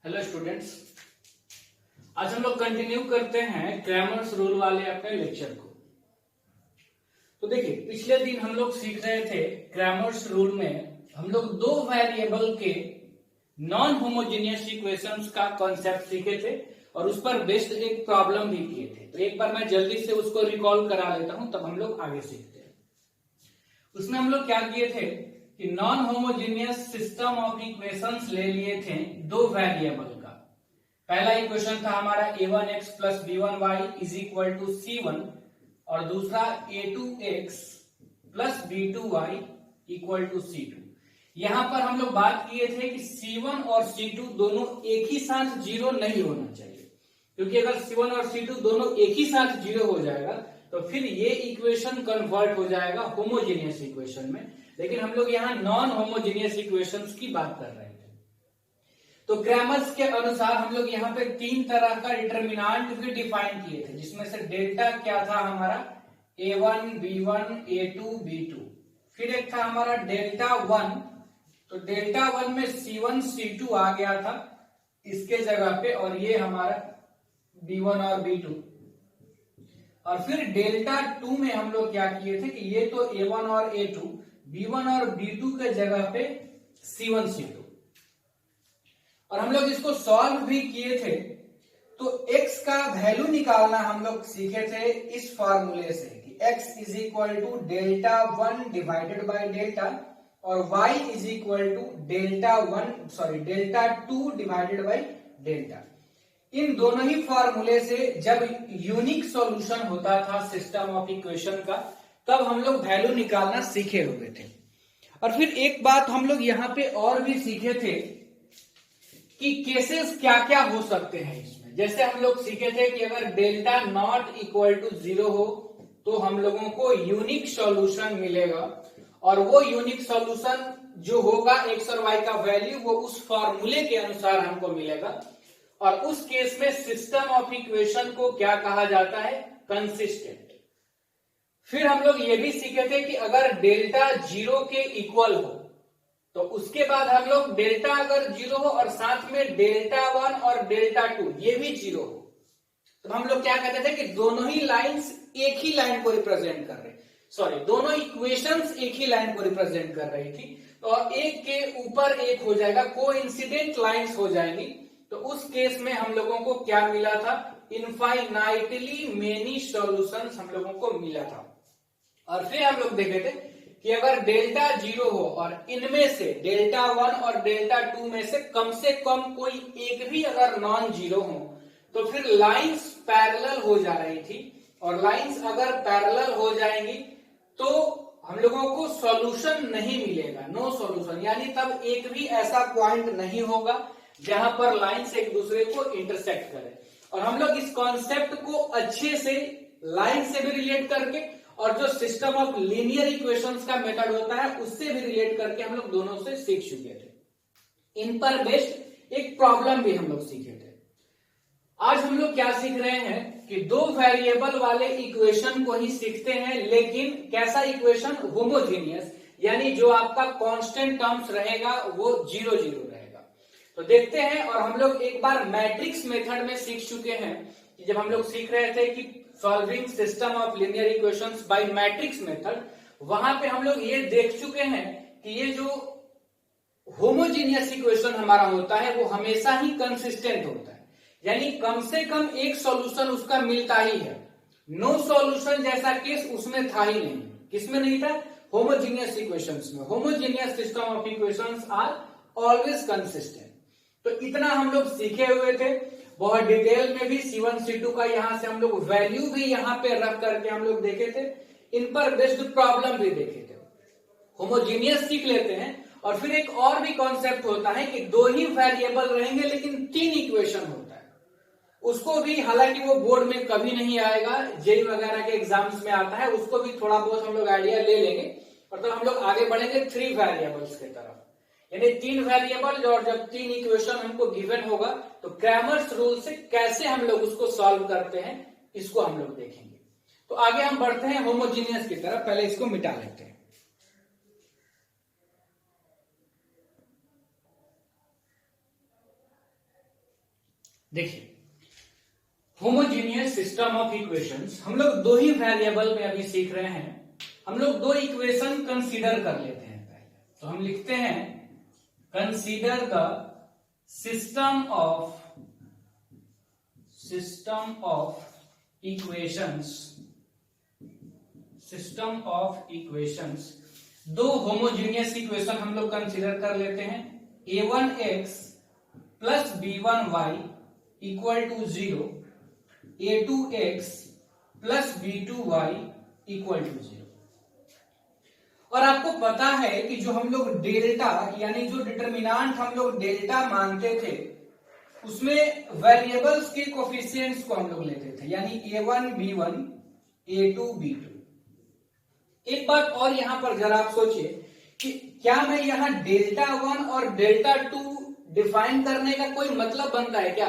Hello students, आज हम लोग कंटिन्यू करते हैं क्रैमर्स रूल वाले अपने लेक्चर को। तो देखिए, पिछले दिन हम लोग सीख रहे थे क्रैमर्स रूल में हम लोग दो वेरिएबल के नॉन होमोजेनियस इक्वेशंस का कॉन्सेप्ट सीखे थे और उस पर बेस्ड एक प्रॉब्लम भी किए थे। तो एक बार मैं जल्दी से उसको रिकॉल करा लेता हूं, तब हम लोग आगे सीखते हैं। उसमें हम लोग क्या किए थे कि non homogeneous system of equations ले लिए थे दो वेरिएबल का। पहला इक्वेशन था हमारा a1x plus b1y is equal to c1 और दूसरा a2x plus b2y equal to c2। यहां पर हम लोग बात किए थे कि c1 और c2 दोनों एक ही साथ जीरो नहीं होना चाहिए, क्योंकि अगर c1 और c2 दोनों एक ही साथ जीरो हो जाएगा तो फिर ये इक्वेशन कन्वर्ट हो जाएगा होमोजेनियस इक्वेशन में। लेकिन हम लोग यहाँ नॉन होमोजेनियस इक्वेशंस की बात कर रहे थे। तो क्रैमर्स के अनुसार हम लोग यहाँ पे तीन तरह का डिटर्मिनेंट भी डिफाइन किए थे, जिसमें से डेल्टा क्या था हमारा a1 b1 a2 b2। फिर एक था हमारा डेल्टा 1, तो डेल्टा 1 में c1 c2 आ गया था इसके जगह पे, और ये हमारा b1 और b2। और फिर डेल्टा 2 में हम लोग क्या किए थे कि ये तो a1 और a2, b1 और b2 के जगह पे c1 c2। और हम लोग इसको सॉल्व भी किए थे। तो x का वैल्यू निकालना हम लोग सीखे थे इस फॉर्मूले से कि x is equal to delta 1 divided by delta और y is equal to delta 2 divided by delta. इन दोनों ही फॉर्मूले से जब यूनिक सॉल्यूशन होता था सिस्टम ऑफ इक्वेशन का, तब हम लोग वैल्यू निकालना सीखे हुए थे। और फिर एक बात हम लोग यहाँ पे और भी सीखे थे कि केसेस क्या क्या हो सकते हैं इसमें। जैसे हम लोग सीखे थे कि अगर डेल्टा नॉट इक्वल टू 0 हो तो हम लोगों को यूनिक सॉल्यूशन मिलेगा, और वो यूनिक सॉल्यूशन जो होगा x और y का वैल्यू वो उस फॉर्मूले के अनुसार हमको मिलेगा। और उस केस में सिस्टम ऑफ इक्वेशन को क्या कहा जाता है? कंसिस्टेंट। फिर हम लोग ये भी सीखे थे कि अगर डेल्टा 0 के इक्वल हो तो उसके बाद हम लोग डेल्टा अगर 0 हो और साथ में डेल्टा 1 और डेल्टा 2 ये भी 0 हो, तो हम लोग क्या कहते थे कि दोनों ही लाइंस एक ही लाइन को रिप्रेजेंट कर रहे, दोनों इक्वेशंस एक ही लाइन को रिप्रेजेंट कर रही थी, और एक के ऊपर एक हो जाएगा, कोइंसिडेंट लाइंस हो जाएंगी। तो उस केस में हम लोगों को क्या मिला था? इनफाइनाइटली मेनी सॉल्यूशंस हम लोगों को मिला था। और फिर हम लोग देखे थे कि अगर डेल्टा 0 हो और इनमें से डेल्टा 1 और डेल्टा 2 में से कम कोई एक भी अगर नॉन जीरो हो तो फिर लाइंस पैरेलल हो जा रही थी, और लाइंस अगर पैरेलल हो जाएंगी तो हम लोगों को सॉल्यूशन नहीं मिलेगा, नो सॉल्यूशन। यानी तब एक भी ऐसा पॉइंट नहीं होगा जहां पर लाइंस एक दूसरे को इंटरसेक्ट करे। और हम लोग इस कॉन्सेप्ट को अच्छे से लाइन से भी रिलेट करके और जो सिस्टम ऑफ लीनियर इक्वेशंस का मेथड होता है उससे भी रिलेट करके हम लोग दोनों से सीख चुके थे। इन पर बेस्ड एक प्रॉब्लम भी हम लोग सीखे थे। आज हम लोग क्या सीख रहे हैं कि दो वेरिएबल वाले इक्वेशन को ही सीखते हैं, लेकिन कैसा इक्वेशन? होमोजेनियस, यानी जो आपका कांस्टेंट टर्म्स रहेगा वो 0 0 रहेगा। तो देखते हैं। और हम लोग एक बार मैट्रिक्स मेथड में सीख चुके हैं कि जब हम लोग सीख रहे थे कि solving system of linear equations bye matrix method, वहां पे हम लोग ये देख चुके हैं कि ये जो होमोजेनियस इक्वेशन हमारा होता है वो हमेशा ही कंसिस्टेंट होता है, यानी कम से कम एक सॉल्यूशन उसका मिलता ही है। नो सॉल्यूशन जैसा केस उसमें था ही नहीं। किसमें नहीं था? होमोजेनियस इक्वेशंस में। Homogeneous system of equations are always consistent. तो इतना हम लोग सीखे हुए थे। बहुत डिटेल में भी C1 C2 का यहां से हम लोग वैल्यू भी यहां पे रख करके हम लोग देखे थे। इन पर बेस्ड प्रॉब्लम भी देखे थे। होमोजेनियस सीख लेते हैं। और फिर एक और भी कॉन्सेप्ट होता है कि दो ही वेरिएबल रहेंगे लेकिन 3 इक्वेशन होता है। उसको भी, हालांकि वो बोर्ड में कभी नहीं आएगा, जेई वगैरह के एग्जाम्स में आता है, उसको भी थोड़ा बहुत हम लोग आइडिया ले लेंगे। और तो हम लोग आगे बढ़ेंगे 3 वेरिएबल्स की तरफ, यानी 3 वेरिएबल। और जब 3 इक्वेशन हमको गिवन होगा तो क्रैमर्स रूल से कैसे हम लोग उसको सॉल्व करते हैं, इसको हम लोग देखेंगे। तो आगे हम बढ़ते हैं होमोजेनियस की तरफ। पहले इसको मिटा लेते हैं। देखिए, होमोजीनियस सिस्टम ऑफ इक्वेशंस, हम लोग दो ही वेरिएबल में अभी सीख रहे हैं। हम लोग दो इक्वेशन कंसीडर कर लेते हैं पहले। तो हम लिखते हैं consider the system of equations, दो होमोजीनियस इक्वेशन हम लोग कंसीडर कर लेते हैं। a1x plus b1y equal to 0, a2x plus b2y equal to 0। और आपको पता है कि जो हम लोग डेल्टा यानी जो डिटरमिनेंट हम लोग डेल्टा मानते थे, उसमें वेरिएबल्स के कोफिशिएंट्स को हम लोग लेते थे, यानी a1 b1 a2 b2। एक बात और यहां पर जरा आप सोचिए कि क्या मैं यहां डेल्टा 1 और डेल्टा 2 डिफाइन करने का कोई मतलब बनता है क्या?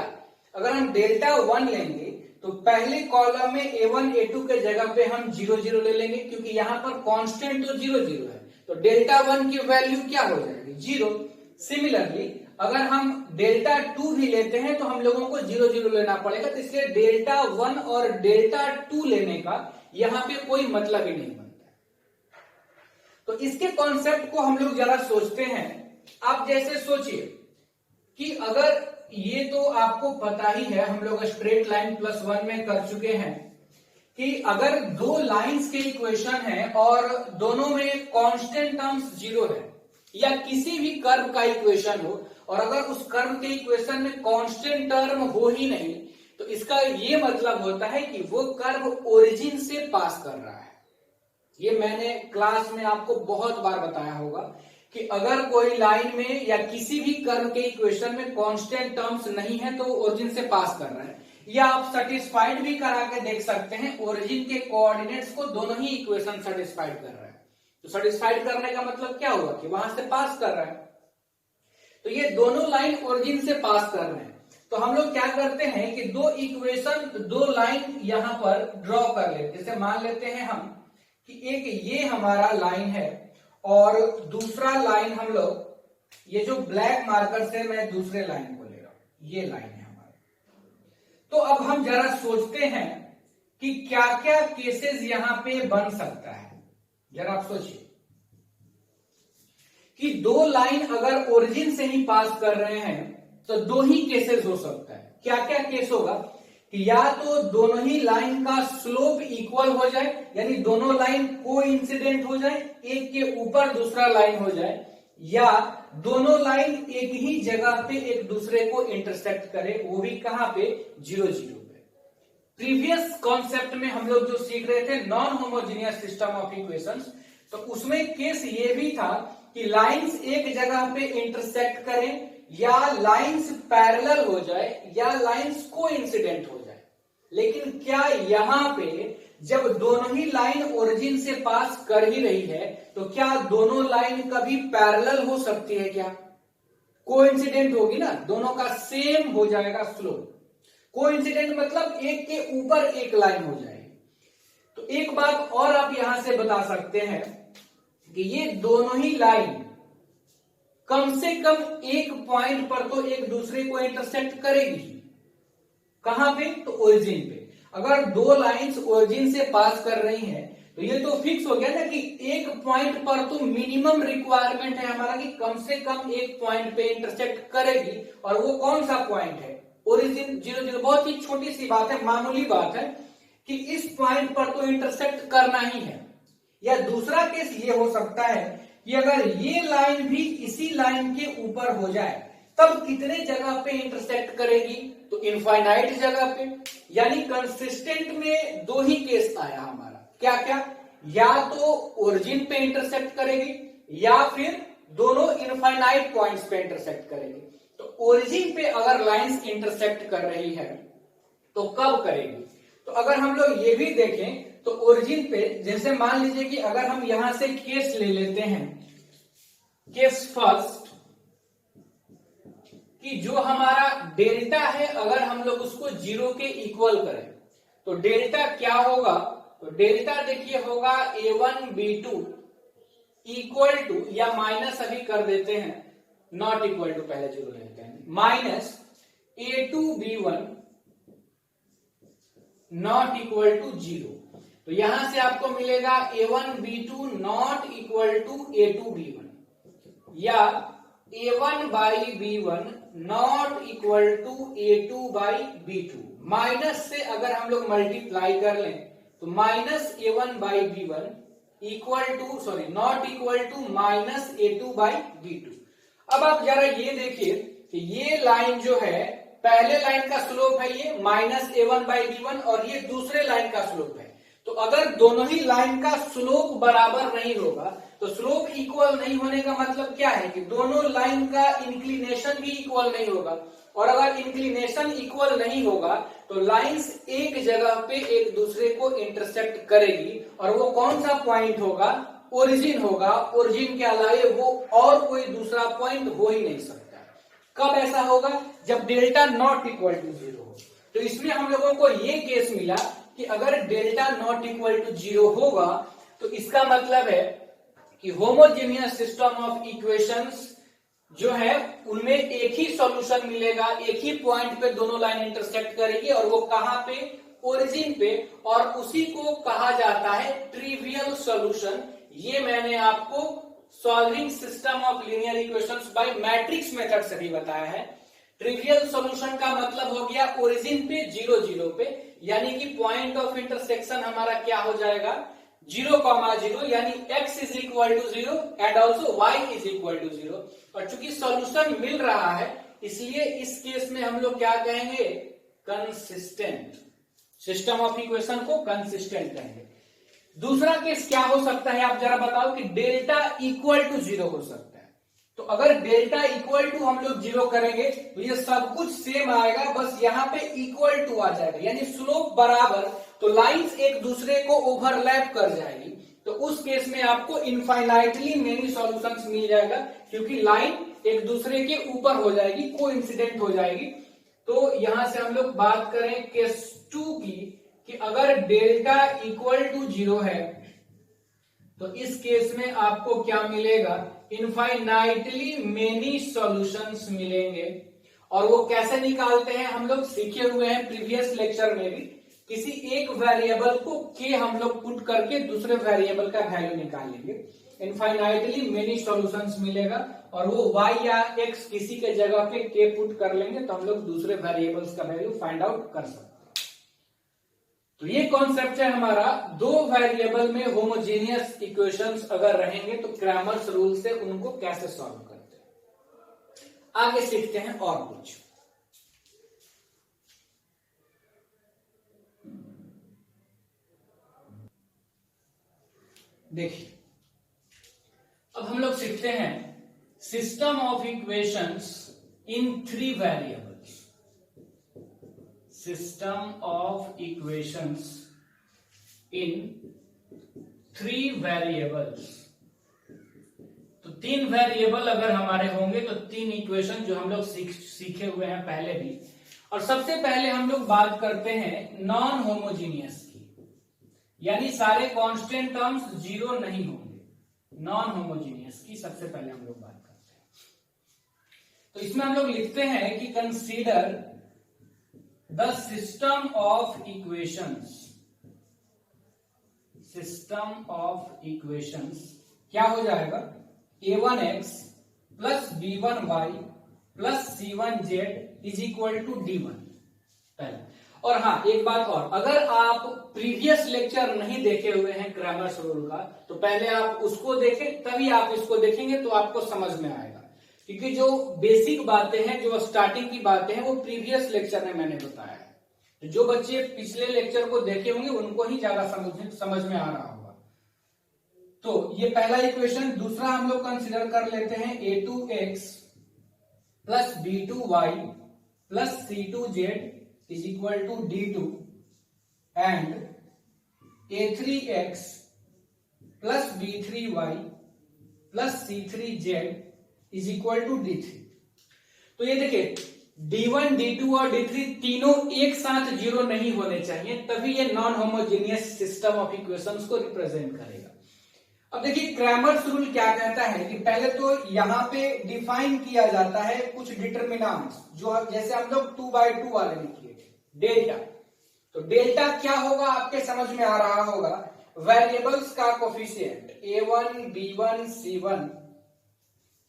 अगर हम डेल्टा 1 लेंगे तो पहले कॉलम में a1 a2 के जगह पे हम 0 0 ले लेंगे, क्योंकि यहां पर कांस्टेंट तो 0 0 है, तो डेल्टा 1 की वैल्यू क्या हो जाएगी? 0। सिमिलरली अगर हम डेल्टा 2 भी लेते हैं तो हम लोगों को 0 0 लेना पड़ेगा, तो इसलिए डेल्टा 1 और डेल्टा 2 लेने का यहां पे कोई मतलब ही नहीं बनता। तो इसके कॉन्सेप्ट को हम लोग जरा सोचते हैं। आप जैसे सोचिए कि अगर ये तो आपको पता ही है, हम लोग स्ट्रेट लाइन प्लस 1 में कर चुके हैं कि अगर दो लाइंस के इक्वेशन है और दोनों में कांस्टेंट टर्म्स 0 है, या किसी भी कर्व का इक्वेशन हो और अगर उस कर्व के इक्वेशन में कांस्टेंट टर्म हो ही नहीं, तो इसका ये मतलब होता है कि वो कर्व ओरिजिन से पास कर रहा है। ये मैंने क्लास में आपको बहुत बार बताया होगा कि अगर कोई लाइन में या किसी भी कर्व के इक्वेशन में कांस्टेंट टर्म्स नहीं है तो ओरिजिन से पास कर रहा है। या आप सेटिस्फाइड भी करा के देख सकते हैं, ओरिजिन के कोऑर्डिनेट्स को दोनों ही इक्वेशन सेटिस्फाइड कर रहा है। तो सेटिस्फाइड करने का मतलब क्या हुआ कि वहां से पास कर रहा है। तो ये दोनों लाइन ओरिजिन से पास कर रहे हैं। तो हम लोग क्या करते हैं कि दो इक्वेशन, दो लाइन यहां पर ड्रॉ कर लेते हैं। जैसे मान लेते हैं हम कि एक ये हमारा लाइन है और दूसरा लाइन हम लोग, ये जो ब्लैक मार्कर से मैं दूसरे लाइन को ले रहा हूं, ये लाइन है हमारा। तो अब हम जरा सोचते हैं कि क्या क्या केसेस यहां पे बन सकता है। जरा आप सोचिए कि दो लाइन अगर ओरिजिन से ही पास कर रहे हैं तो दो ही केसेस हो सकता है। क्या क्या केस होगा कि या तो दोनों ही लाइन का स्लोप इक्वल हो जाए, यानी दोनों लाइन कोइंसिडेंट हो जाए, एक के ऊपर दूसरा लाइन हो जाए, या दोनों लाइन एक ही जगह पे एक दूसरे को इंटरसेक्ट करे, वो भी कहां पे? 0 0 पे। प्रीवियस कॉन्सेप्ट में हम लोग जो सीख रहे थे non homogeneous system of equations, तो उसमें केस ये भी था कि लाइंस एक जगह पे इंटरसेक्ट करें, या लाइंस पैरेलल हो जाए, या लाइंस कोइंसिडेंट हो जाए। लेकिन क्या यहां पे जब दोनों ही लाइन ओरिजिन से पास कर ही रही है तो क्या दोनों लाइन कभी पैरेलल हो सकती है? क्या कोइंसिडेंट होगी ना, दोनों का सेम हो जाएगा स्लोप। कोइंसिडेंट मतलब एक के ऊपर एक लाइन हो जाएगी। तो एक बात और आप यहां से बता सकते हैं कि ये दोनों ही लाइन कम से कम एक पॉइंट पर तो एक दूसरे को इंटरसेक्ट करेगी। कहां पे? तो ओरिजिन पे। अगर दो लाइंस ओरिजिन से पास कर रही हैं तो ये तो फिक्स हो गया ना कि एक पॉइंट पर तो मिनिमम रिक्वायरमेंट है हमारा कि कम से कम एक पॉइंट पे इंटरसेक्ट करेगी, और वो कौन सा पॉइंट है? ओरिजिन 0 0। बहुत ही छोटी सी बात है, मामूली बात है कि इस पॉइंट पर तो इंटरसेक्ट करना ही है। या दूसरा केस ये हो सकता है कि अगर ये लाइन भी इसी लाइन के ऊपर हो जाए तब कितने जगह पे इंटरसेक्ट करेगी? तो इनफाइनाइट जगह पे। यानी कंसिस्टेंट में दो ही केस आया हमारा। क्या क्या? या तो ओरिजिन पे इंटरसेक्ट करेगी, या फिर दोनों इनफाइनाइट पॉइंट्स पे इंटरसेक्ट करेगी। तो ओरिजिन पे अगर लाइंस इंटरसेक्ट कर रही है तो कब करेगी? तो अगर हम लोग ये भी देखें तो ओरिजिन पे, जैसे मान लीजिए कि अगर हम यहां से केस ले लेते हैं, केस फर्स्ट, कि जो हमारा डेल्टा है अगर हम लोग उसको 0 के इक्वल करें तो डेल्टा क्या होगा? तो डेल्टा देखिए होगा a1 b2 इक्वल टू, या माइनस अभी कर देते हैं, नॉट इक्वल टू पहले 0 लेते हैं, minus a2b1 not equal to 0। तो यहां से आपको मिलेगा a1b2 not equal to a2b1 या a1 by b1 not equal to a2 by b2। Minus से अगर हम लोग मल्टीप्लाई कर लें तो minus a1 by b1 equal to not equal to minus a2 by b2। अब आप जरा ये देखिए कि ये लाइन जो है, पहले लाइन का स्लोप है ये माइनस a1 बाई b1 और ये दूसरे लाइन का स्लोप है। तो अगर दोनों ही लाइन का स्लोप बराबर नहीं होगा तो स्लोप इक्वल नहीं होने का मतलब क्या है कि दोनों लाइन का इंक्लिनेशन भी इक्वल नहीं होगा। और अगर इंक्लिनेशन इक्वल नहीं होगा तो लाइंस एक जगह पे एक दूसरे को इंटरसेक्ट करेगी और वो कौन सा पॉइंट होगा? ओरिजिन होगा। ओरिजिन के अलावा वो और कोई दूसरा पॉइंट हो ही नहीं सकता। कब ऐसा होगा? जब डेल्टा नॉट इक्वल टू 0 हो। तो इसमें हम लोगों को ये केस मिला कि अगर डेल्टा नॉट इक्वल टू 0 होगा तो इसका मतलब है कि होमोजेनियस सिस्टम ऑफ इक्वेशंस जो है उनमें एक ही सॉल्यूशन मिलेगा, एक ही पॉइंट पे दोनों लाइन इंटरसेक्ट करेगी और वो कहां पे? ओरिजिन पे। और उसी को कहा जाता है ट्रिवियल सॉल्यूशन। ये मैंने आपको solving system of linear equations bye matrix method से भी बताया है। ट्रिवियल सॉल्यूशन का मतलब हो गया ओरिजिन पे 0 0 पे, यानी कि पॉइंट ऑफ इंटरसेक्शन हमारा क्या हो जाएगा? 0,0 यानी x is equal to 0 and also y is equal to 0। और चूंकि सॉल्यूशन मिल रहा है इसलिए इस केस में हम लोग क्या कहेंगे? कंसिस्टेंट। सिस्टम ऑफ इक्वेशन को कंसिस्टेंट कहेंगे। दूसरा केस क्या हो सकता है आप जरा बताओ? कि डेल्टा इक्वल टू 0 हो सकता है। तो अगर डेल्टा इक्वल टू हम लोग 0 करेंगे तो ये सब कुछ सेम आएगा, बस यहां पे इक्वल टू आ जाएगा, यानी स्लोप बराबर। तो लाइंस एक दूसरे को ओवरलैप कर जाएगी। तो उस केस में आपको इनफाइनाइटली मेनी सॉल्यूशंस मिल जाएगा, क्योंकि लाइन एक दूसरे के ऊपर हो जाएगी, कोइंसिडेंट हो जाएगी। तो यहां से हम लोग बात करें केस 2 की कि अगर डेल्टा इक्वल टू 0 है तो इस केस में आपको क्या मिलेगा? इनफाइनाइटली मेनी सॉल्यूशंस मिलेंगे। और वो कैसे निकालते हैं हम लोग सीखे हुए हैं प्रीवियस लेक्चर में भी। किसी एक वेरिएबल को के हम लोग पुट करके दूसरे वेरिएबल का वैल्यू निकाल लेंगे। इनफाइनाइटली मेनी सॉल्यूशंस मिलेगा और वो y या x किसी के जगह पे के पुट कर लेंगे तो हम लोग दूसरे वेरिएबल्स का वैल्यू फाइंड आउट कर सकते हैं। तो ये कॉन्सेप्ट है हमारा। दो वेरिएबल में होमोजेनियस इक्वेशंस अगर रहेंगे तो क्रैमर्स रूल से उनको कैसे सॉल्व करते हैं। आगे सीखते हैं और कुछ। देखिए अब हम लोग सीखते हैं system of equations in 3 variables. System of equations in 3 variables. तो 3 वेरिएबल अगर हमारे होंगे तो 3 इक्वेशन जो हम लोग सीखे हुए हैं पहले भी। और सबसे पहले हम लोग बात करते हैं नॉन होमोजीनियस की, यानी सारे कांस्टेंट टर्म्स 0 नहीं होंगे। नॉन होमोजीनियस की सबसे पहले हम लोग बात करते हैं। तो इसमें हम लोग लिखते हैं कि consider the system of equations. System of equations क्या हो जाएगा? a1x plus b1y plus c1z is equal to d1 पहले। और हाँ एक बात और, अगर आप प्रीवियस लेक्चर नहीं देखे हुए हैं क्रैमर्स रूल का तो पहले आप उसको देखें, तभी आप इसको देखेंगे तो आपको समझ में आएगा। क्योंकि जो बेसिक बातें हैं, जो स्टार्टिंग की बातें हैं, वो प्रीवियस लेक्चर में मैंने बताया है। जो बच्चे पिछले लेक्चर को देखे होंगे उनको ही ज्यादा समझ में आ रहा होगा। तो ये पहला इक्वेशन। दूसरा हम लोग कंसिडर कर लेते हैं a2x plus b2y plus c2z is equal to d2 and a3x plus b3y plus c3z is equal to d3। तो ये देखिए d1, d2 और d3 तीनों एक साथ 0 नहीं होने चाहिए, तभी ये non homogeneous system of equations को रिप्रेजेंट करेगा। अब देखिए क्रैमर्स रूल क्या कहता है कि पहले तो यहाँ पे डिफाइन किया जाता है कुछ डिटर्मिनेंट्स, जो जैसे हम लोग 2/2 वाले में किए थे, डेल्टा। तो डेल्टा क्या होगा आपके समझ में आ रहा होगा, वेरिएबल्स का coefficient a1 b1 c1,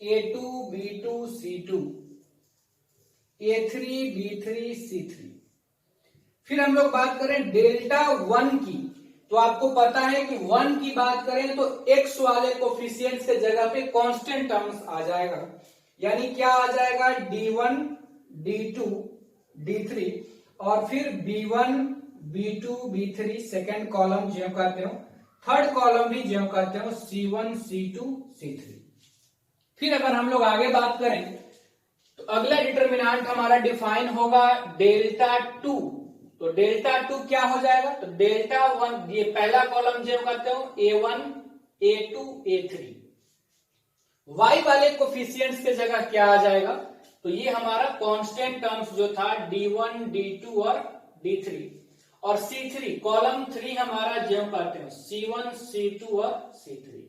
a2 b2 c2, a3 b3 c3। फिर हम लोग बात करें डेल्टा 1 की, तो आपको पता है कि 1 की बात करें तो x वाले कोफिशिएंट्स के जगह पे कांस्टेंट टर्म्स आ जाएगा, यानी क्या आ जाएगा, d1 d2 d3, और फिर b1 b2 b3 second column जो कहते हो, थर्ड कॉलम भी जो कहते हो c1 c2 c3। फिर अगर हम लोग आगे बात करें तो अगला डिटर्मिनेंट हमारा डिफाइन होगा डेल्टा 2। तो डेल्टा 2 क्या हो जाएगा, तो डेल्टा 1, ये पहला कॉलम जो कहते हो a1 a2 a3, y वाले कोफिशिएंट्स के जगह क्या आ जाएगा, तो ये हमारा कांस्टेंट टर्म्स जो था d1 d2 और d3, और c3 कॉलम 3 हमारा जो कहते हो c1 c2 और c3,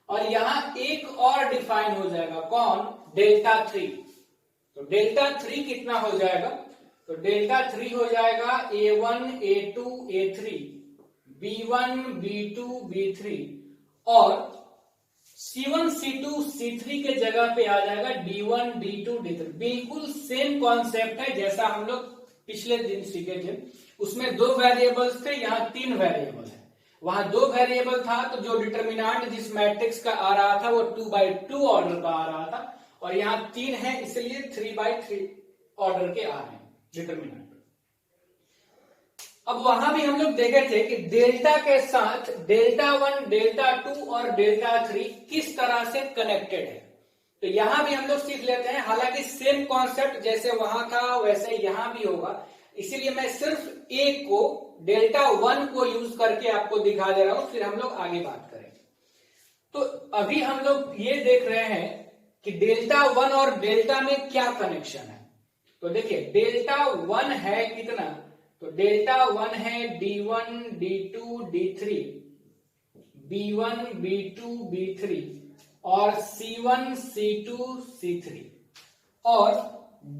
और यहां एक और डिफाइन हो जाएगा, कौन, डेल्टा 3। तो डेल्टा 3 कितना हो जाएगा, तो डेल्टा 3 हो जाएगा a1 a2 a3 b1 b2 b3, और c1 c2 c3 के जगह पे आ जाएगा d1 d2 d3। बिल्कुल सेम कॉन्सेप्ट है जैसा हम लोग पिछले दिन सीखे थे, उसमें 2 वेरिएबल्स थे, यहाँ 3 वेरिएबल है। वहां 2 वेरिएबल था तो जो डिटर्मिनेंट जिस मैट्रिक्स का आ रहा था वो 2/2 ऑर्डर का आ रहा था, और यहाँ 3 है इसलिए 3/3 ऑर्डर के आ रहे हैं डिटर्मिनेंट। अब वहां भी हम लोग देखे थे कि डेल्टा के साथ डेल्टा 1 डेल्टा 2 और डेल्टा 3 किस तरह से कनेक्टेड है, तो यहां भी हम लोग सीख लेते हैं। हालांकि सेम कॉन्सेप्ट जैसे वहां था वैसे यहां भी होगा, इसीलिए मैं सिर्फ एक को डेल्टा 1 को यूज करके आपको दिखा दे रहा हूं, फिर हम लोग आगे बात करेंगे। तो अभी हम लोग ये देख रहे हैं कि डेल्टा 1 और डेल्टा में क्या कनेक्शन है। तो देखिए डेल्टा 1 है कितना, तो डेल्टा 1 है d1 d2 d3 b1 b2 b3 और c1 c2 c3, और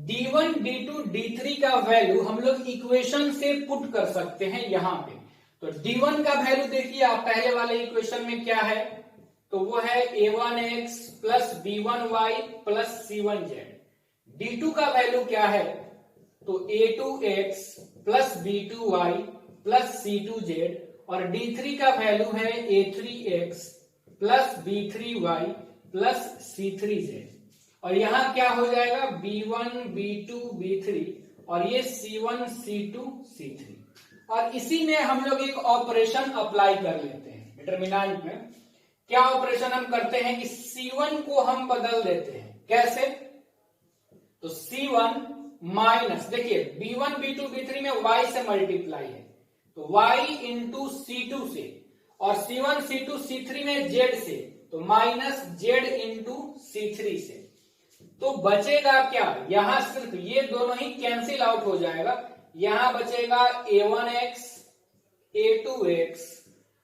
d1 d2 d3 का वैल्यू हम लोग इक्वेशन से पुट कर सकते हैं यहां पे। तो d1 का वैल्यू देखिए आप पहले वाले इक्वेशन में क्या है, तो वो है a1x plus b1y plus c1z। d2 का वैल्यू क्या है, तो a2x plus b2y plus c2z, और d3 का वैल्यू है a3x plus b3y plus c3z, और यहां क्या हो जाएगा b1 b2 b3 और ये c1 c2 c3। और इसी में हम लोग एक ऑपरेशन अप्लाई कर लेते हैं डिटर्मिनेंट में। क्या ऑपरेशन हम करते हैं कि c1 को हम बदल देते हैं, कैसे, तो c1 माइनस, देखिए b1 b2 b3 में y से मल्टीप्लाई है तो y इंटू c2 से, और c1 c2 c3 में z से, तो माइनस z इंटू c3 से। तो बचेगा क्या, यहां सिर्फ ये दोनों ही कैंसिल आउट हो जाएगा, यहां बचेगा a1x a2x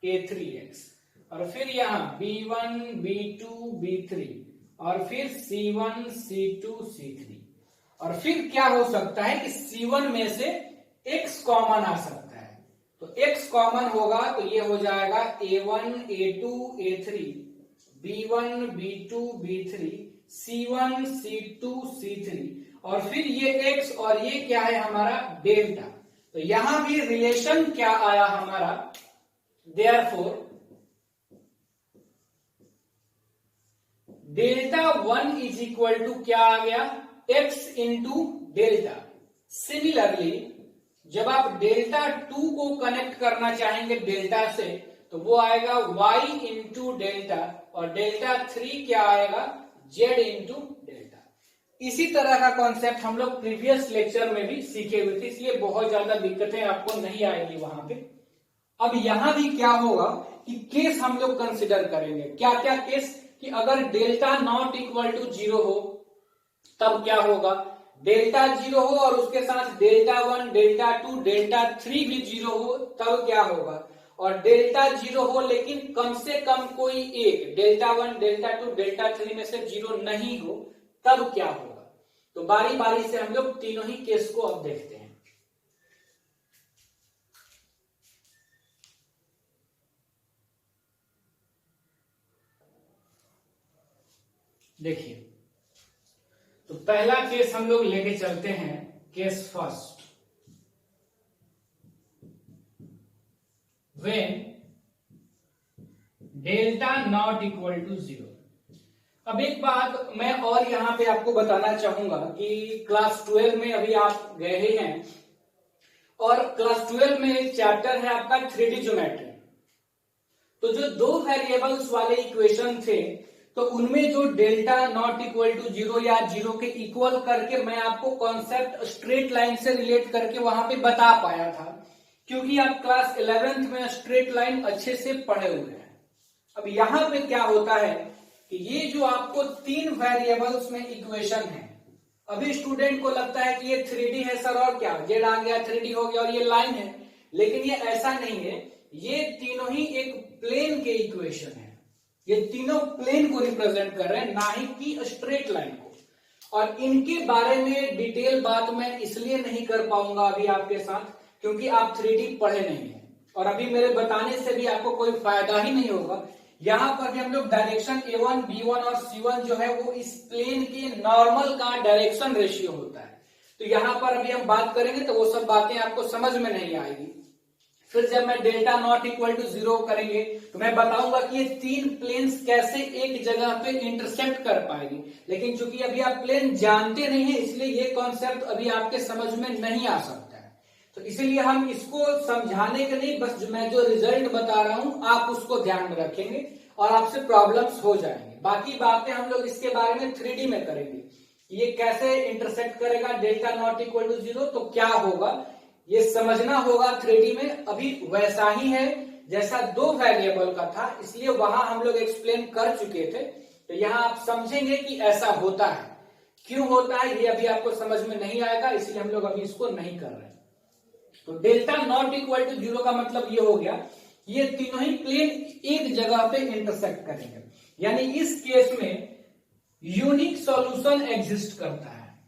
a3x, और फिर यहां b1 b2 b3 और फिर c1 c2 c3, और फिर क्या हो सकता है कि c1 में से x कॉमन आ सकता है, तो x कॉमन होगा तो ये हो जाएगा a1 a2 a3 b1 b2 b3 c1 c2 c3, और फिर ये x और ये क्या है हमारा डेल्टा। तो यहां भी रिलेशन क्या आया हमारा, therefore delta 1 is equal to क्या आ गया, x इंटू डेल्टा। सिमिलरली जब आप डेल्टा 2 को कनेक्ट करना चाहेंगे डेल्टा से, तो वो आएगा y इंटू डेल्टा, और डेल्टा 3 क्या आएगा, z इंटू डेल्टा। इसी तरह का कॉन्सेप्ट हम लोग प्रीवियस लेक्चर में भी सीखे हुए थे, इसलिए बहुत ज्यादा दिक्कतें आपको नहीं आएगी वहां पे। अब यहां भी क्या होगा कि केस हम लोग कंसिडर करेंगे, क्या क्या केस, कि अगर डेल्टा नॉट इक्वल टू 0 हो तब क्या होगा, डेल्टा 0 हो और उसके साथ डेल्टा 1 डेल्टा 2 डेल्टा 3 भी 0 हो तब क्या होगा, और डेल्टा 0 हो लेकिन कम से कम कोई एक डेल्टा 1, डेल्टा 2, डेल्टा 3 में से 0 नहीं हो, तब क्या होगा? तो बारी बारी से हम लोग तीनों ही केस को अब देखते हैं। देखिए, तो पहला केस हम लोग लेके चलते हैं, case first. When delta not equal to 0। अब एक बात मैं और यहां पे आपको बताना चाहूंगा कि क्लास 12 में अभी आप गए ही हैं और क्लास 12 में एक चैप्टर है आपका 3D ज्योमेट्री। तो जो दो वेरिएबल्स वाले इक्वेशन थे, तो उनमें जो डेल्टा नॉट इक्वल टू 0 या 0 के इक्वल करके मैं आपको कॉन्सेप्ट स्ट्रेट लाइन से रिलेट करके वहां पे बता पाया था, क्योंकि आप क्लास 11th में स्ट्रेट लाइन अच्छे से पढ़े हुए हैं। अब यहां पे क्या होता है कि ये जो आपको तीन वेरिएबल्स में इक्वेशन है, अभी स्टूडेंट को लगता है कि ये 3D है सर, और क्या जेड आ गया 3D हो गया और ये लाइन है, लेकिन ये ऐसा नहीं है। ये तीनों ही एक प्लेन के इक्वेशन है, ये तीनों प्लेन को रिप्रेजेंट कर रहे हैं, ना ही कि स्ट्रेट लाइन को। और इनके बारे में डिटेल बात मैं इसलिए नहीं कर पाऊंगा अभी आपके साथ, क्योंकि आप 3D पढ़े नहीं है और अभी मेरे बताने से भी आपको कोई फायदा ही नहीं होगा। यहां पर भी हम लोग डायरेक्शन A1, B1 और C1 जो है वो इस प्लेन के नॉर्मल का डायरेक्शन रेशियो होता है। तो यहां पर अभी हम बात करेंगे तो वो सब बातें आपको समझ में नहीं आएगी। फिर जब मैं डेल्टा नॉट इक्वल टू 0 करेंगे तो मैं बताऊंगा कि ये तीन प्लेन्स कैसे एक जगह पे इंटरसेक्ट कर पाएंगे, लेकिन चूंकि अभी आप प्लेन जानते नहीं है इसलिए ये कॉन्सेप्ट अभी आपके समझ में नहीं आ सकता है। तो इसीलिए हम इसको समझाने के लिए बस मैं जो रिजल्ट बता रहा हूं आप उसको ध्यान में रखेंगे और आपसे प्रॉब्लम्स हो जाएंगे। बाकी बातें हम लोग इसके बारे में 3D में करेंगे, ये कैसे इंटरसेक्ट करेगा डेल्टा नॉट इक्वल टू 0, तो क्या होगा ये समझना होगा 3D में। अभी वैसा ही है जैसा दो वेरिएबल का था, इसलिए वहां हम लोग एक्सप्लेन कर चुके थे। तो यहां आप समझेंगे कि ऐसा होता है, क्यों होता है ये अभी आपको समझ में नहीं आएगा, इसलिए हम लोग अभी इसको नहीं कर रहे हैं। तो डेल्टा नॉट इक्वल टू 0 का मतलब ये हो गया, ये तीनों ही प्लेन एक जगह पे इंटरसेक्ट करेंगे, यानी इस केस में यूनिक सॉल्यूशन एग्जिस्ट करता है।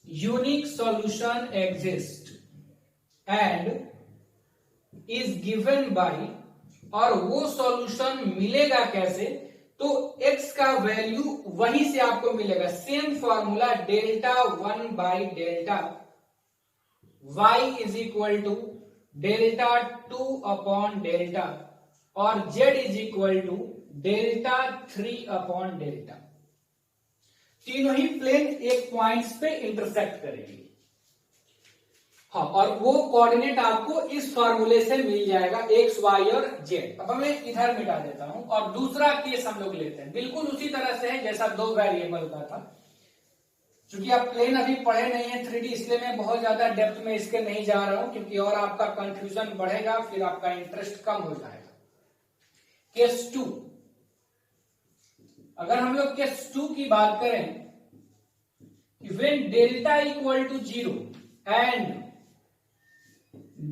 Unique solution exist and is given by, और वो सॉल्यूशन मिलेगा कैसे, तो x का वैल्यू वहीं से आपको मिलेगा, same formula delta 1 by delta y is equal to delta 2 upon delta और z is equal to delta 3 upon delta. तीनों ही प्लेन एक पॉइंट्स पे इंटरसेक्ट करेंगे। हाँ, और वो कोऑर्डिनेट आपको इस फॉर्मूले से मिल जाएगा x, y और z। अब मैं इधर मिटा देता हूं और दूसरा केस हम लोग लेते हैं, बिल्कुल उसी तरह से है जैसा दो वेरिएबल का था। क्योंकि आप प्लेन अभी पढ़े नहीं है 3D, इसलिए मैं बहुत ज्यादा डेप्थ में इसके नहीं जा रहा हूं, क्योंकि और आपका कंफ्यूजन बढ़ेगा, फिर आपका इंटरेस्ट कम हो जाएगा। केस 2, अगर हम लोग केस 2 की बात करें, when delta equal to 0 and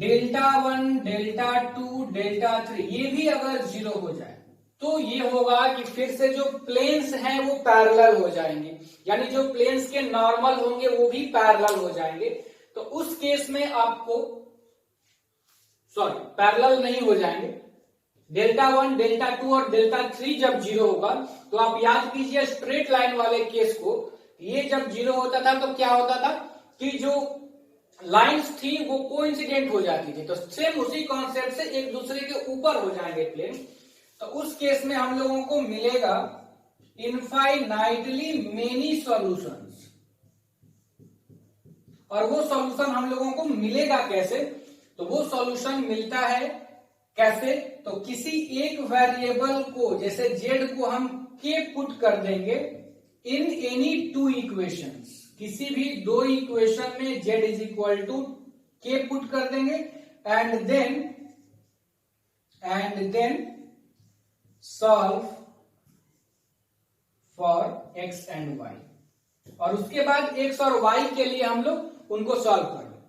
delta 1, delta 2, delta 3 ये भी अगर 0 हो जाए, तो ये होगा कि फिर से जो प्लेन्स हैं वो पैरेलल हो जाएंगे, यानी जो प्लेन्स के नॉर्मल होंगे वो भी पैरेलल हो जाएंगे। तो उस केस में आपको पैरेलल नहीं हो जाएंगे। डेल्टा 1, डेल्टा 2 और डेल्टा 3 जब 0 होगा तो आप याद कीजिए स्ट्रेट लाइन वाले केस को, ये जब 0 होता था तो क्या होता था कि जो लाइंस थी वो कोइंसिडेंट हो जाती थी। तो सेम उसी कॉन्सेप्ट से एक दूसरे के ऊपर हो जाएंगे प्लेन। तो उस केस में हम लोगों को मिलेगा इनफाइनाइटली मेनी सॉल्यूशंस। और वो सॉल्यूशन हम लोगों को मिलेगा कैसे, तो वो सॉल्यूशन मिलता है कैसे, तो किसी एक वेरिएबल को, जैसे z को हम k पुट कर देंगे इन एनी टू इक्वेशंस, किसी भी दो इक्वेशन में z is equal to k put कर देंगे and then solve for x and y, और उसके बाद x और y के लिए हम लोग उनको सॉल्व कर लो।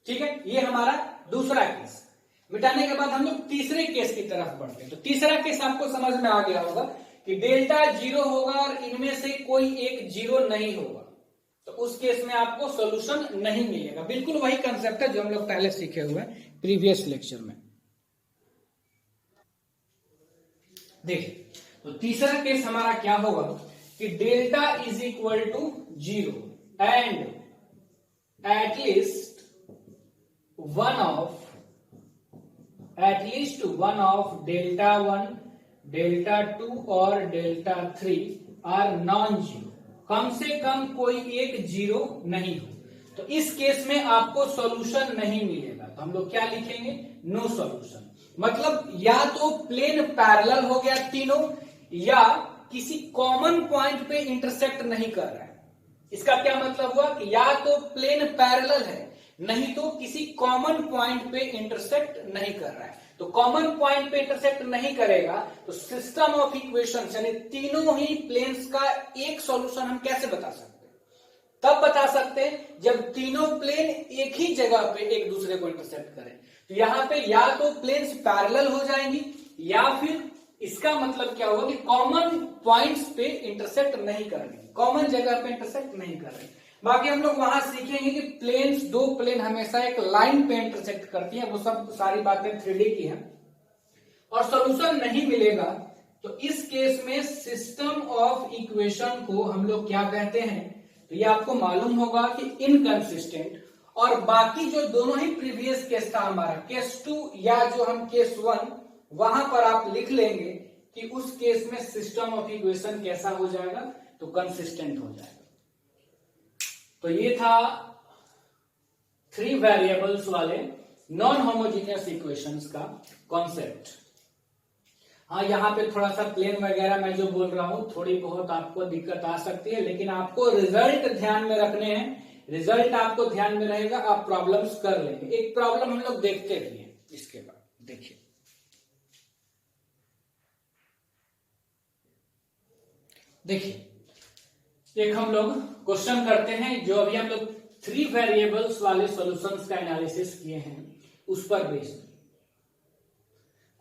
ठीक है, ये हमारा दूसरा केस। मिटाने के बाद हम लोग तीसरे केस की तरफ बढ़ते हैं। तो तीसरा केस आपको समझ में आ गया होगा कि डेल्टा 0 होगा और इनमें से कोई एक 0 नहीं होगा, तो उस केस में आपको सॉल्यूशन नहीं मिलेगा। बिल्कुल वही कंसेप्ट है जो हम लोग पहले सीखे हुए हैं प्रीवियस लेक्चर में। देखिए, तो तीसरा केस हमारा क्या होगा कि delta is equal to 0 and at least one of delta 1, delta 2 और डेल्टा 3 आर नॉन जीरो। कम से कम कोई एक 0 नहीं हो, तो इस केस में आपको सॉल्यूशन नहीं मिलेगा। तो हम लोग क्या लिखेंगे? No solution. मतलब या तो प्लेन पैरेलल हो गया तीनों, या किसी कॉमन पॉइंट पे इंटरसेक्ट नहीं कर रहा है। इसका क्या मतलब हुआ कि या तो प्लेन पैरेलल है, नहीं तो किसी कॉमन पॉइंट पे इंटरसेक्ट नहीं कर रहा है। तो कॉमन पॉइंट पे इंटरसेक्ट नहीं करेगा तो सिस्टम ऑफ इक्वेशंस यानी तीनों ही प्लेन्स का एक सॉल्यूशन हम कैसे बता सकते हैं? तब बता सकते हैं जब तीनों प्लेन एक ही जगह पे एक दूसरे को इंटरसेक्ट करें। तो यहां पे या तो प्लेन्स पैरेलल हो जाएंगी, या फिर इसका मतलब क्या होगा कि कॉमन पॉइंट्स पे इंटरसेक्ट नहीं कर रही, कॉमन जगह पे इंटरसेक्ट नहीं कर रही। बाकी हम लोग वहां सीखेंगे कि प्लेन्स, दो प्लेन हमेशा एक लाइन पे इंटरसेक्ट करती हैं, वो सब सारी बातें 3D की हैं, और सॉल्यूशन नहीं मिलेगा। तो इस केस में सिस्टम ऑफ इक्वेशन को हम लोग क्या कहते हैं? तो ये आपको मालूम होगा कि इनकंसिस्टेंट। और बाकी जो दोनों ही प्रीवियस केस था हमारा, केस 2 या जो हम केस 1, वहां पर आप लिख लेंगे कि उस केस में सिस्टम ऑफ इक्वेशन कैसा हो जाएगा? तो कंसिस्टेंट हो जाएगा। तो ये था 3 वेरिएबल्स वाले नॉन होमोजीनियस इक्वेशंस का कॉन्सेप्ट। हाँ, यहाँ पे थोड़ा सा प्लेन वगैरह मैं जो बोल रहा हूं थोड़ी बहुत आपको दिक्कत आ सकती है, लेकिन आपको रिजल्ट ध्यान में रखने हैं। रिजल्ट आपको ध्यान में रहेगा, आप प्रॉब्लम्स कर लेंगे। एक प्रॉब्लम हम लोग देखते भी हैं इसके बाद। देखिए, एक हम लोग क्वेश्चन करते हैं जो अभी हम लोग 3 वेरिएबल्स वाले सॉल्यूशंस का एनालिसिस किए हैं उस पर बेस्ड।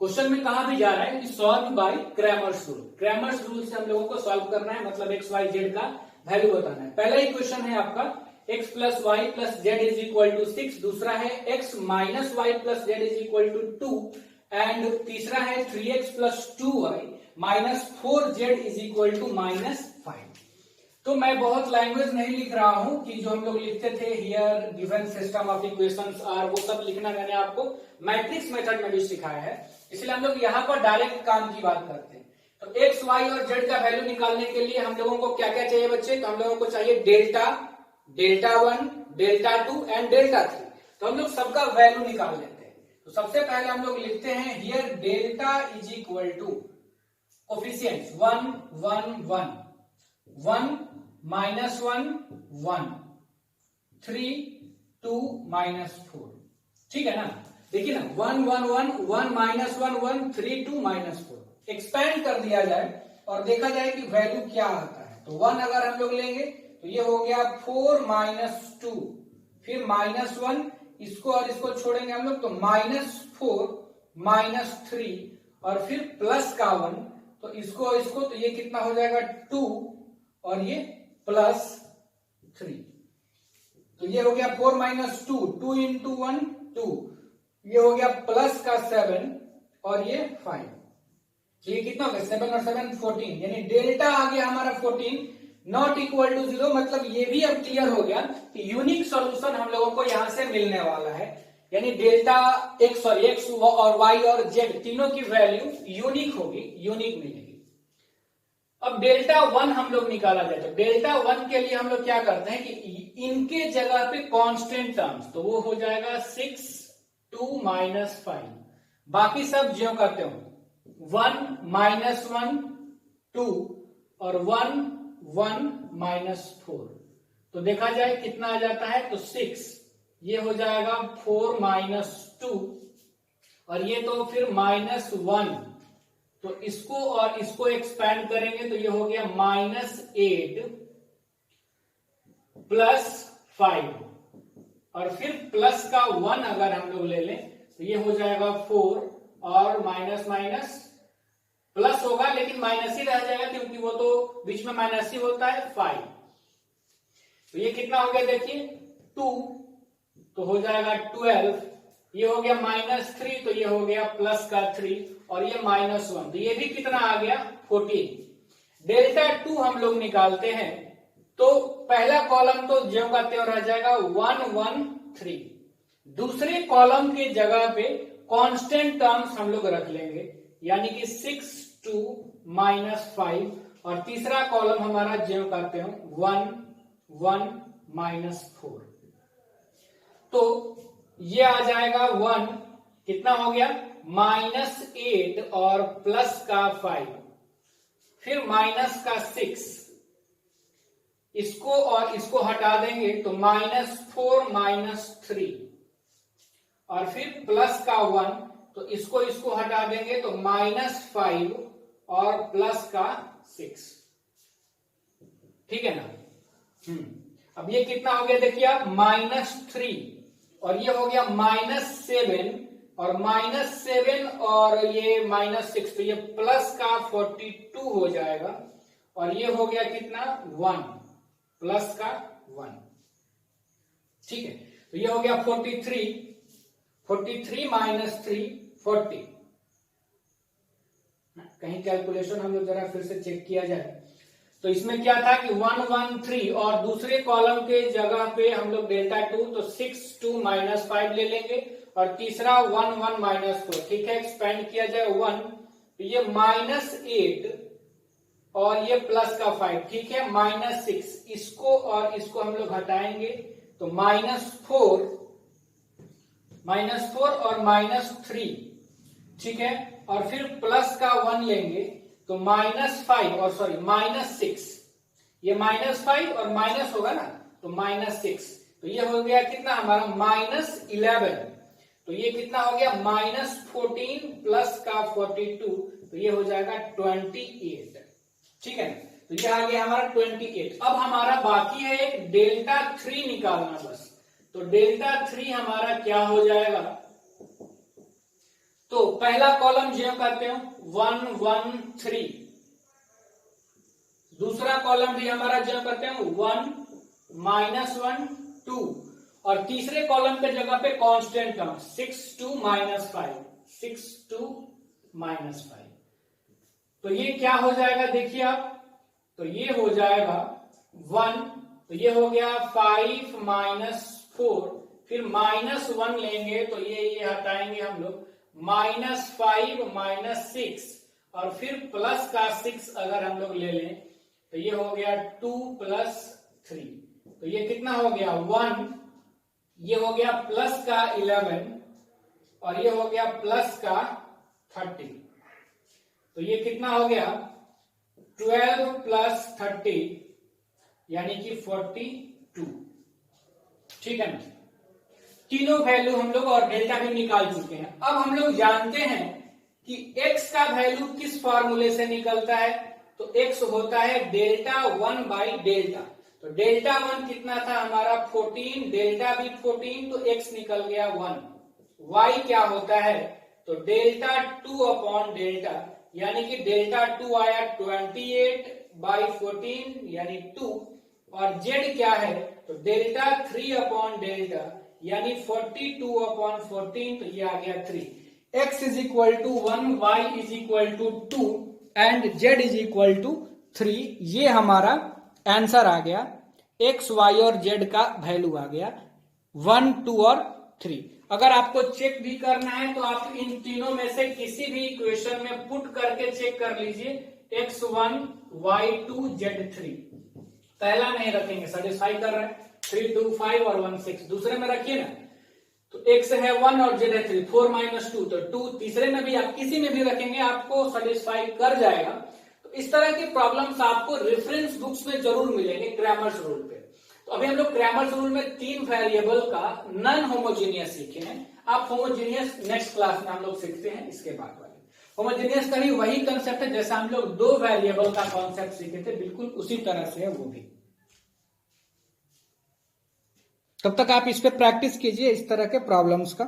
क्वेश्चन में कहा भी जा रहा है कि solve by Cramer's rule. Cramer's rule से हम लोगों को सॉल्व करना है, मतलब एक्स वाई जेड का वैल्यू बताना है। पहला इक्वेशन है आपका x plus Y plus Z is equal to 6, दूसरा है x minus Y plus Z is equal to 2, and तीसरा है 3x plus 2y minus 4z is equal to minus 5। तो मैं बहुत लैंग्वेज नहीं लिख रहा हूं कि जो हम लोग लिखते थे here given system of equations are, वो सब लिखना मैंने आपको मैट्रिक्स मेथड में भी सिखाया है, इसलिए हम लोग यहाँ पर डायरेक्ट काम की बात करते हैं। तो एक्स वाई और जेड का वैल्यू निकालने के लिए हम लोगों को क्या क्या चाहिए बच्चे? तो हम लोगों को चाहिए delta, delta 1, delta 2 and delta 3। तो हम लोग सबका वैल्यू निकाल लेते हैं। तो सबसे पहले हम लोग लिखते हैं here delta is equal to coefficients 1 1 1 1 minus 1 1 3 2 minus 4। ठीक है ना? देखिए ना, 1 1 1 1 माइनस 1 1 3 2 माइनस 4। एक्सपैंड कर दिया जाए और देखा जाए कि वैल्यू क्या आता है। तो 1 अगर हम लोग लेंगे तो ये हो गया 4 माइनस 2, फिर माइनस 1, इसको और इसको छोड़ेंगे हम लोग तो माइनस 4 माइनस 3 और फिर प्लस का 1, तो इसको और इसको, तो ये कितना हो जाएगा 2 और ये प्लस 3। तो ये हो गया 4 माइनस 2, 2 इंटू 1 2, ये हो गया प्लस का 7 और ये 5। तो ये कितना हो गया 7 और 7 14, यानी डेल्टा आ गया हमारा 14 नॉट इक्वल टू 0। मतलब ये भी अब क्लियर हो गया कि यूनिक सॉल्यूशन हम लोगों को यहां से मिलने वाला है, यानी डेल्टा एक्स और वाई और जेड तीनों की वैल्यू यूनिक होगी, यूनिक मिलेगी। अब डेल्टा 1 हम लोग निकाला जाए तो डेल्टा 1 के लिए हम लोग क्या करते हैं कि इनके जगह पे कांस्टेंट टर्म्स, तो वो हो जाएगा 6 2 माइनस 5, बाकी सब ज्यों करते हो 1 माइनस 1 2 और 1 1 माइनस 4। तो देखा जाए कितना आ जाता है तो 6, ये हो जाएगा 4 माइनस 2 और ये तो फिर माइनस 1, तो इसको और इसको एक्सपैंड करेंगे तो ये हो गया माइनस 8 प्लस 5 और फिर प्लस का 1 अगर हम लोग ले लें तो ये हो जाएगा 4 और माइनस माइनस प्लस होगा, लेकिन माइनस ही रह जाएगा क्योंकि वो तो बीच में माइनस ही होता है 5। तो ये कितना हो गया देखिए 2, तो हो जाएगा 12। ये हो गया -3, तो ये हो गया प्लस का 3 और ये -1, तो ये भी कितना आ गया 14। डेल्टा 2 हम लोग निकालते हैं तो पहला कॉलम तो ज्यों का त्यों रह जाएगा 1 1 3। दूसरे कॉलम के जगह पे कांस्टेंट टर्म्स हम लोग रख लेंगे, यानी कि 6 2 -5, और तीसरा कॉलम हमारा ज्यों का त्यों 1 1 -4। तो ये आ जाएगा 1, कितना हो गया -8 और प्लस का 5, फिर माइनस का 6, इसको और इसको हटा देंगे तो -4 -3, और फिर प्लस का 1, तो इसको हटा देंगे तो -5 और प्लस का 6। ठीक है ना। अब ये कितना हो गया देखिए आप -3, और ये हो गया -7, और -7 और ये -6, तो ये प्लस का 42 हो जाएगा, और ये हो गया कितना 1 प्लस का 1। ठीक है, तो ये हो गया 43 -3 40। कहीं कैलकुलेशन हम लोग जरा फिर से चेक किया जाए, तो इसमें क्या था कि 1 1 3, और दूसरे कॉलम के जगह पे हम लोग डेल्टा 2, तो 6 2 -5 ले लेंगे, और तीसरा 1 1 -4। ठीक है, एक्सपेंड किया जाए 1, तो ये -8 और ये प्लस का 5। ठीक है, -6, इसको और इसको हम लोग हटाएंगे तो -4 और -3। ठीक है, और फिर प्लस का 1 लेंगे तो -5 और सॉरी -6, ये -5 और माइनस होगा ना तो -6, तो ये हो गया कितना हमारा -11। तो ये कितना हो गया -14 प्लस का 42, तो ये हो जाएगा 28। ठीक है, तो ये आ गया हमारा 28। अब हमारा बाकी है एक डेल्टा 3 निकालना बस। तो डेल्टा 3 हमारा क्या हो जाएगा, तो पहला कॉलम जो करते हो 1 1 3, दूसरा कॉलम भी हमारा जो करते हैं 1 -1 2, और तीसरे कॉलम के जगह पे कांस्टेंट टर्म 6 2 -5 6 2 -5। तो ये क्या हो जाएगा देखिए आप, तो ये हो जाएगा 1, तो ये हो गया 5 -4, फिर -1 लेंगे तो ये हटाएंगे हम लोग, -5 -6, और फिर प्लस का 6 अगर हम लोग ले लें तो ये हो गया 2 + 3, तो ये कितना हो गया 1, ये हो गया प्लस का 11, और ये हो गया प्लस का 30, तो ये कितना हो गया 12 + 30 यानी कि 42। ठीक है ना, तीनों वैल्यू हम लोग और डेल्टा भी निकाल चुके हैं। अब हम लोग जानते हैं कि x का वैल्यू किस फॉर्मूले से निकलता है, तो x होता है डेल्टा 1/डेल्टा। तो डेल्टा 1 कितना था हमारा 14, डेल्टा भी 14, तो x निकल गया 1। y क्या होता है, तो डेल्टा 2/डेल्टा, यानी कि डेल्टा 2 आया 28/14 यानी 2, और z क्या है, तो डेल्टा 3/डेल्टा यानी 42/14, तो ये आ गया 3। x = 1, y = 2 and z = 3। ये हमारा आंसर आ गया, x y और z का वैल्यू आ गया 1 2 और 3। अगर आपको चेक भी करना है तो आप इन तीनों में से किसी भी इक्वेशन में पुट करके चेक कर लीजिए, x1 y2 z3। पहला नहीं रखेंगे, सेटिस्फाई कर रहे हैं 3 2 5 और 1 6, दूसरे में रखिए ना, तो x है 1 और z है 3, 4 - 2, तो 2 तीसरे में भी आप किसी में भी रखेंगे आपको सेटिस्फाई कर जाएगा। तो इस तरह की प्रॉब्लम्स आपको रेफरेंस बुक्स में जरूर मिलेंगे क्रैमर्स रूल पे। तो अभी हम लोग क्रैमर्स रूल में 3 वेरिएबल का नॉन होमोजीनियस सीखे हैं। आप होमोजीनियस नेक्स्ट क्लास में हम लोग सीखते हैं इसके बाद वाले। होमोजीनियस का भी वही कंसेप्ट है जैसा हम लोग 2 वेरिएबल का कॉन्सेप्ट सीखे थे, बिल्कुल उसी तरह से है वो भी। तब तक आप इस पे प्रैक्टिस कीजिए इस तरह के प्रॉब्लम्स का।